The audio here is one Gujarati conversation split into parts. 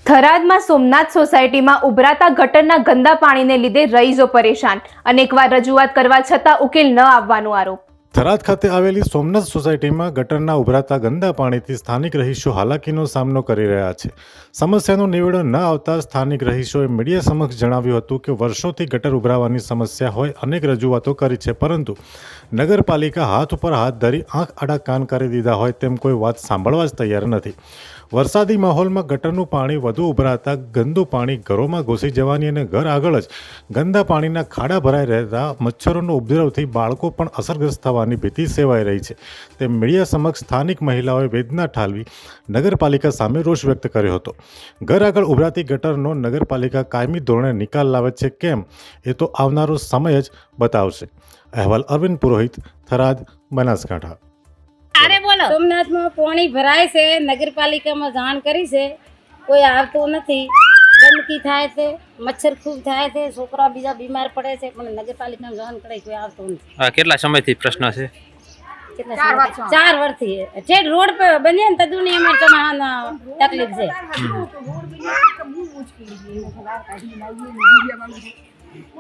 થરાદમાં સોમનાથ સોસાયટીમાં ઉભરાતા ગટરના ગંદા પાણીને લીધે રહીશો પરેશાન. અનેકવાર રજૂઆત કરવા છતાં ઉકેલ ન આવવાનો આરોપ. થરાદ ખાતે આવેલી સોમનાથ સોસાયટીમાં ગટરના ઉભરાતા ગંદા પાણીથી સ્થાનિક રહીશો હાલાકીનો સામનો કરી રહ્યા છે. સમસ્યાનો નિવેડો ન આવતા સ્થાનિક રહીશોએ મીડિયા સમક્ષ જણાવ્યું હતું કે વર્ષોથી ગટર ઉભરાવાની સમસ્યા હોય અનેક રજૂઆતો કરી છે, પરંતુ નગરપાલિકા હાથ ઉપર હાથ ધરી આંખ આડા કાન કરી દીધા હોય તેમ કોઈ વાત સાંભળવા જ તૈયાર નથી. વરસાદી માહોલમાં ગટરનું પાણી વધુ ઉભરાતા ગંદુ પાણી ઘરોમાં ઘૂસી જવાની અને ઘર આગળ જ ગંદા પાણીના ખાડા ભરાઈ રહેતા મચ્છરોનો ઉપદ્રવથી બાળકો પણ અસરગ્રસ્ત થવાની ભીતિ સેવાઈ રહી છે. તેમ મીડિયા સમક્ષ સ્થાનિક મહિલાઓએ વેદના ઠાલવી નગરપાલિકા સામે રોષ વ્યક્ત કર્યો હતો. ઘર આગળ ઉભરાતી ગટરનો નગરપાલિકા કાયમી ધોરણે નિકાલ લાવે છે કેમ, એ તો આવનારો સમય જ બતાવશે. અહેવાલ અરવિંદ પુરોહિત, થરાદ, બનાસકાંઠા. સોમનાથમાં પાણી ભરાય છે, નગરપાલિકામાં જાણ કરી છે, કોઈ આવતું નથી. ગંદકી થાય છે, મચ્છર ખૂબ થાય છે, છોકરા બીજા બીમાર પડે છે, પણ નગરપાલિકામાં જાણ કરે કોઈ આવતું નથી. કેટલા સમયથી પ્રશ્ન છે? 4 વર્ષથી જે રોડ પર બને ને તદુની અમારે ચમાહાના તકલીફ છે.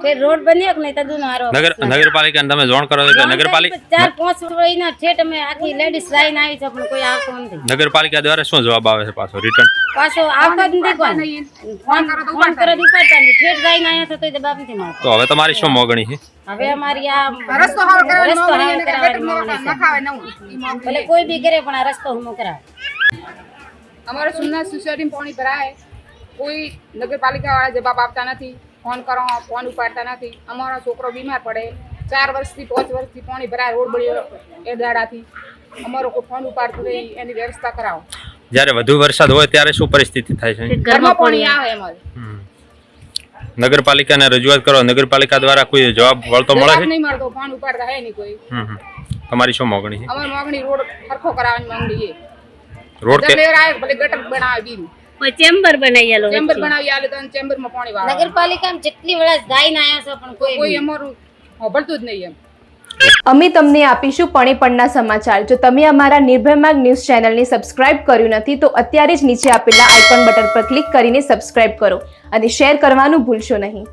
તે રોડ બન્યો કે નહીં તદુનો હારો નગરપાલિકાને તમે જાણ કરો એટલે નગરપાલિકા 4-5 વયના ઠેઠ અમે આખી લેડીઝ લાઈન આવી છે, પણ કોઈ આવતું નથી. નગરપાલિકા દ્વારા શું જવાબ આવે છે પાછો રિટર્ન? પાછો આવતો જ નથી કોઈ. ફોન કરે તો ઉપાડતા નથી. ઠેઠ લાઈન આવ્યા છે તો જવાબ નથી મળતો. તો હવે તમારી શું મોગણી છે? હવે અમારી આ રસ્તો ભલે કોઈ બી કરે પણ આ રસ્તો હું કરાવે. અમારે સોમનાથ સોસાયટીમાં પાણી ભરાય, કોઈ નગરપાલિકા વાળા જવાબ આપતા નથી. ફોન કરો, ફોન ઉપાડતા નથી. અમારો છોકરો બીમાર પડે, 4 વર્ષથી 5 વર્ષથી પાણી ભરાય, રોડ બળ્યો એ દાડાથી. અમારો કોઈ ફોન ઉપાડતો નહીં, એની વ્યવસ્થા કરાવો. જ્યારે વધુ વરસાદ હોય ત્યારે શું પરિસ્થિતિ થાય છે? ઘરમાં પાણી આવે અમારે. નગરપાલિકાને રજૂઆત કરો, નગરપાલિકા દ્વારા કોઈ જવાબ વળતો મળે છે? નહીં મળતો, ફોન ઉપાડતા હે નહીં કોઈ. તમારી શું મોગણી છે? અમારી માગણી રોડ સરખો કરાવવાની માંગણી છે. રોડ કે ભલે ગટર બનાવે બીરું, ચેમ્બર બનાવી આલો. ચેમ્બર બનાવી આલે તો ચેમ્બરમાં પાણી વાળે. નગરપાલિકામાં જેટલી વેળા ગાઈને આવ્યા છે પણ કોઈ અમારું હોભળતું જ નહીં એમ. અમે તમને આપીશું પણેપણના સમાચાર. જો તમે અમારા નિર્ભય માર્ગ ન્યૂઝ ચેનલને સબસ્ક્રાઇબ કર્યું નથી તો અત્યારે જ નીચે આપેલા આઇકોન બટન પર ક્લિક કરીને સબસ્ક્રાઇબ કરો અને શેર કરવાનું ભૂલશો નહીં.